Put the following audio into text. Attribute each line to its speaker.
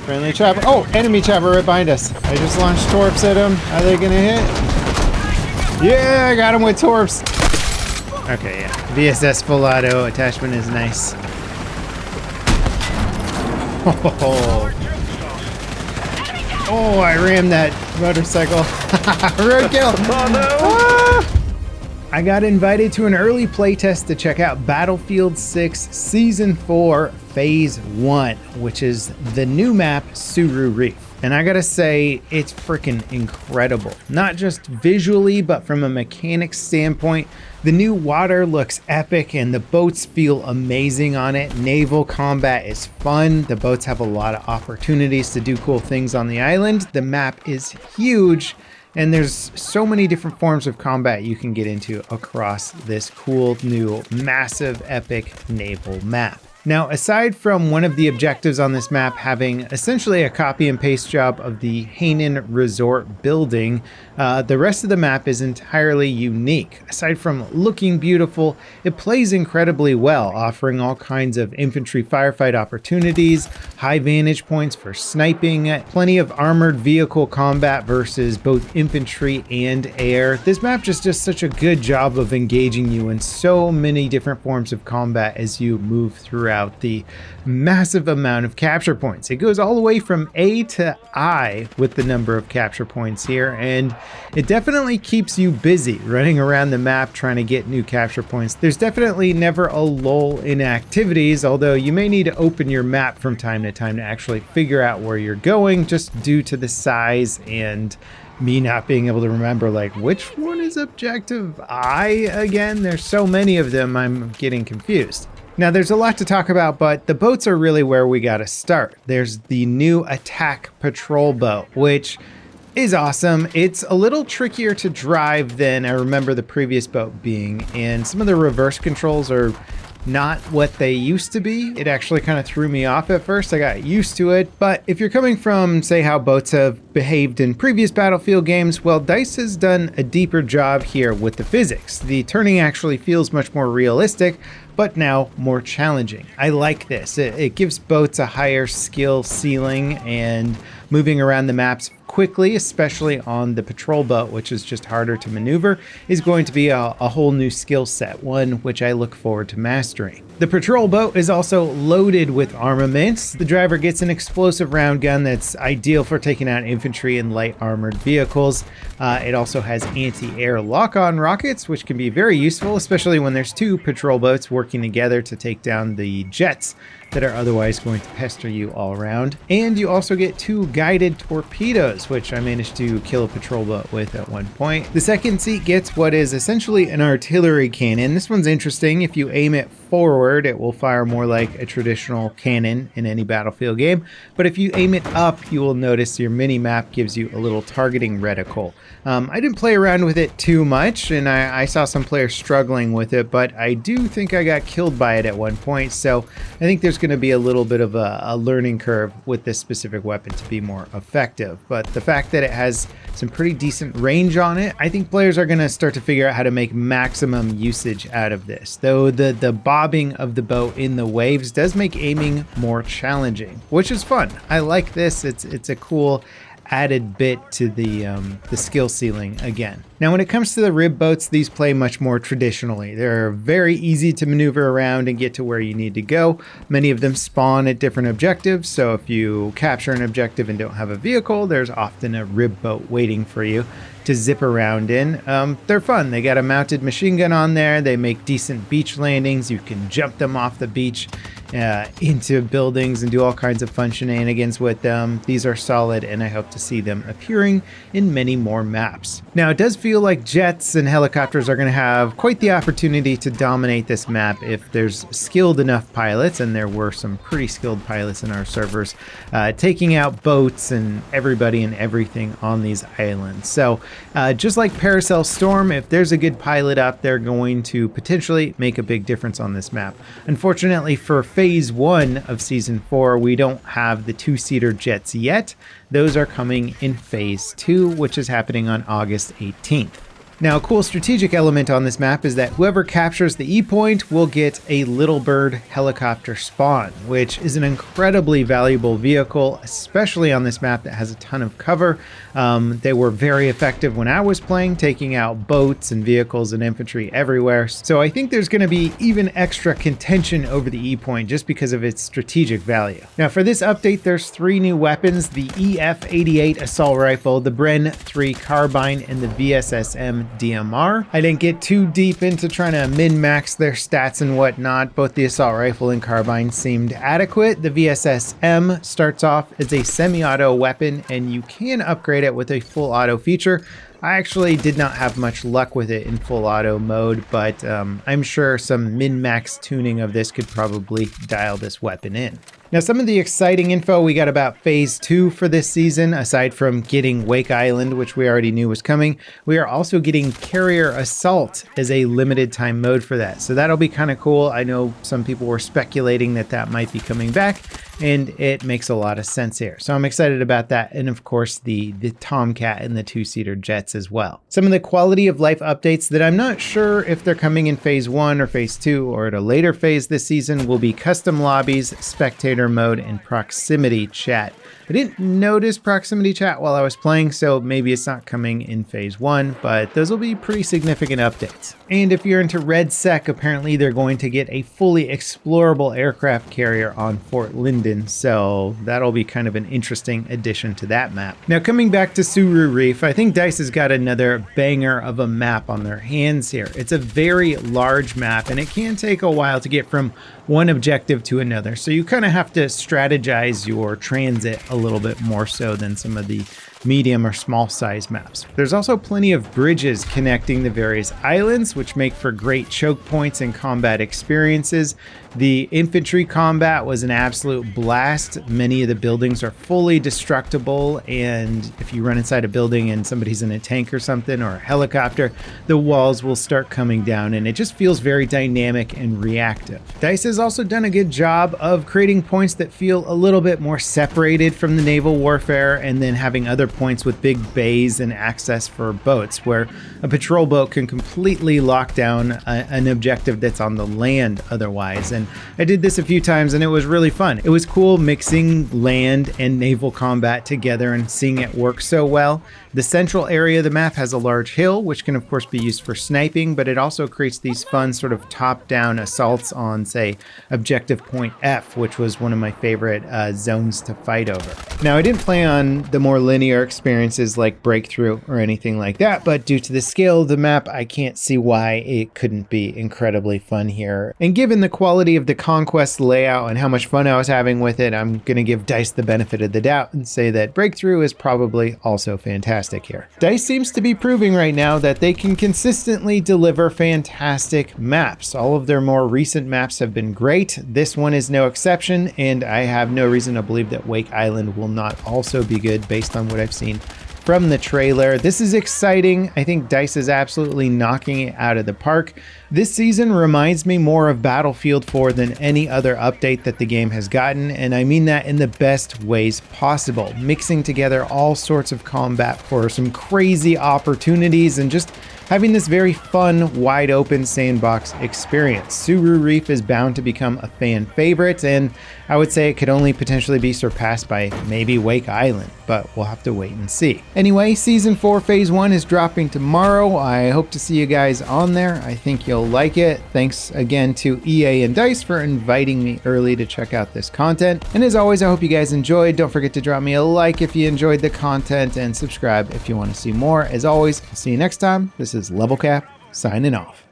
Speaker 1: Friendly chopper. Oh, enemy chopper right behind us. I just launched torps at him. Are they gonna hit? Yeah, I got him with torps. Okay, yeah. VSS full auto attachment is nice. Oh, I rammed that motorcycle. Roadkill. Oh, no. Ah! I got invited to an early playtest to check out Battlefield 6 Season 4 Phase 1, which is the new map Suru Reef. And I gotta say, it's freaking incredible. Not just visually, but from a mechanics standpoint. The new water looks epic and the boats feel amazing on it. Naval combat is fun. The boats have a lot of opportunities to do cool things on the island. The map is huge. And there's so many different forms of combat you can get into across this cool, new, massive, epic naval map. Now, aside from one of the objectives on this map having essentially a copy and paste job of the Hainan Resort building, the rest of the map is entirely unique. Aside from looking beautiful, it plays incredibly well, offering all kinds of infantry firefight opportunities, high vantage points for sniping, plenty of armored vehicle combat versus both infantry and air. This map just does such a good job of engaging you in so many different forms of combat as you move throughout the massive amount of capture points. It goes all the way from A to I with the number of capture points here, and it definitely keeps you busy running around the map trying to get new capture points. There's definitely never a lull in activities, although you may need to open your map from time to time to actually figure out where you're going, just due to the size and me not being able to remember, like, which one is objective I again? There's so many of them, I'm getting confused. Now, there's a lot to talk about, but the boats are really where we got to start. There's the new attack patrol boat, which is awesome. It's a little trickier to drive than I remember the previous boat being, and some of the reverse controls are not what they used to be. It actually kind of threw me off at first. I got used to it, but if you're coming from, say, how boats have behaved in previous Battlefield games, well, DICE has done a deeper job here with the physics. The turning actually feels much more realistic, but now more challenging. I like this. It gives boats a higher skill ceiling, and moving around the maps quickly, especially on the patrol boat, which is just harder to maneuver, is going to be a whole new skill set, one which I look forward to mastering. The patrol boat is also loaded with armaments. The driver gets an explosive round gun that's ideal for taking out infantry and light armored vehicles. It also has anti-air lock-on rockets, which can be very useful, especially when there's two patrol boats working together to take down the jets that are otherwise going to pester you all around. And you also get two guided torpedoes, which I managed to kill a patrol boat with at one point. The second seat gets what is essentially an artillery cannon. This one's interesting. If you aim it forward, it will fire more like a traditional cannon in any Battlefield game. But if you aim it up, you will notice your mini-map gives you a little targeting reticle. I didn't play around with it too much, and I saw some players struggling with it, but I do think I got killed by it at one point, so I think there's going to be a little bit of a learning curve with this specific weapon to be more effective. But the fact that it has some pretty decent range on it, I think players are going to start to figure out how to make maximum usage out of this. Though the bobbing of the boat in the waves does make aiming more challenging, which is fun. I like this. It's a cool added bit to the skill ceiling again. Now, when it comes to the rib boats, these play much more traditionally. They're very easy to maneuver around and get to where you need to go. Many of them spawn at different objectives, so if you capture an objective and don't have a vehicle, there's often a rib boat waiting for you to zip around in. They're fun. They got a mounted machine gun on there. They make decent beach landings. You can jump them off the beach into buildings and do all kinds of fun shenanigans with them. These are solid, and I hope to see them appearing in many more maps. Now, it does feel like jets and helicopters are going to have quite the opportunity to dominate this map if there's skilled enough pilots, and there were some pretty skilled pilots in our servers taking out boats and everybody and everything on these islands. So just like Paracel Storm, if there's a good pilot up, they're going to potentially make a big difference on this map. Unfortunately, for Phase 1 of Season 4, we don't have the two-seater jets yet. Those are coming in Phase 2, which is happening on August 18th. Now, a cool strategic element on this map is that whoever captures the E-point will get a Little Bird helicopter spawn, which is an incredibly valuable vehicle, especially on this map that has a ton of cover. They were very effective when I was playing, taking out boats and vehicles and infantry everywhere. So I think there's going to be even extra contention over the E-point just because of its strategic value. Now, for this update, there's 3 new weapons: the EF-88 assault rifle, the Bren 3 carbine, and the VSSM DMR. I didn't get too deep into trying to min-max their stats and whatnot. Both the assault rifle and carbine seemed adequate. The VSSM starts off as a semi-auto weapon, and you can upgrade it with a full auto feature. I actually did not have much luck with it in full auto mode, but I'm sure some min-max tuning of this could probably dial this weapon in. Now, some of the exciting info we got about Phase 2 for this season, aside from getting Wake Island, which we already knew was coming, we are also getting Carrier Assault as a limited time mode for that. So that'll be kind of cool. I know some people were speculating that that might be coming back, and it makes a lot of sense here. So I'm excited about that. And of course, the Tomcat and the 2-seater jets as well. Some of the quality of life updates that I'm not sure if they're coming in Phase 1 or Phase 2 or at a later phase this season will be custom lobbies, spectator mode, and proximity chat. I didn't notice proximity chat while I was playing, so maybe it's not coming in Phase 1, but those will be pretty significant updates. And if you're into Red Sec, apparently they're going to get a fully explorable aircraft carrier on Fort Linden, so that'll be kind of an interesting addition to that map. Now, coming back to Suru Reef, I think DICE has got another banger of a map on their hands here. It's a very large map, and it can take a while to get from one objective to another, so you kind of have to strategize your transit a little bit more so than some of the medium or small size maps. There's also plenty of bridges connecting the various islands, which make for great choke points and combat experiences. The infantry combat was an absolute blast. Many of the buildings are fully destructible, and if you run inside a building and somebody's in a tank or something or a helicopter, the walls will start coming down, and it just feels very dynamic and reactive. DICE has also done a good job of creating points that feel a little bit more separated from the naval warfare, and then having other points with big bays and access for boats, where a patrol boat can completely lock down an objective that's on the land otherwise. And I did this a few times, and it was really fun. It was cool mixing land and naval combat together and seeing it work so well. The central area of the map has a large hill, which can of course be used for sniping, but it also creates these fun sort of top-down assaults on, say, Objective Point F, which was one of my favorite zones to fight over. Now, I didn't play on the more linear experiences like Breakthrough or anything like that, but due to the scale of the map, I can't see why it couldn't be incredibly fun here. And given the quality of the Conquest layout and how much fun I was having with it, I'm going to give DICE the benefit of the doubt and say that Breakthrough is probably also fantastic here. DICE seems to be proving right now that they can consistently deliver fantastic maps. All of their more recent maps have been great. This one is no exception, and I have no reason to believe that Wake Island will not also be good based on what I've seen from the trailer. This is exciting. I think DICE is absolutely knocking it out of the park. This season reminds me more of Battlefield 4 than any other update that the game has gotten, and I mean that in the best ways possible, mixing together all sorts of combat for some crazy opportunities and just having this very fun, wide open sandbox experience. Suru Reef is bound to become a fan favorite, and I would say it could only potentially be surpassed by maybe Wake Island, but we'll have to wait and see. Anyway, Season 4 Phase 1 is dropping tomorrow. I hope to see you guys on there. I think you'll like it. Thanks again to EA and DICE for inviting me early to check out this content. And as always, I hope you guys enjoyed. Don't forget to drop me a like if you enjoyed the content, and subscribe if you want to see more. As always, I'll see you next time. This is Level Cap, signing off.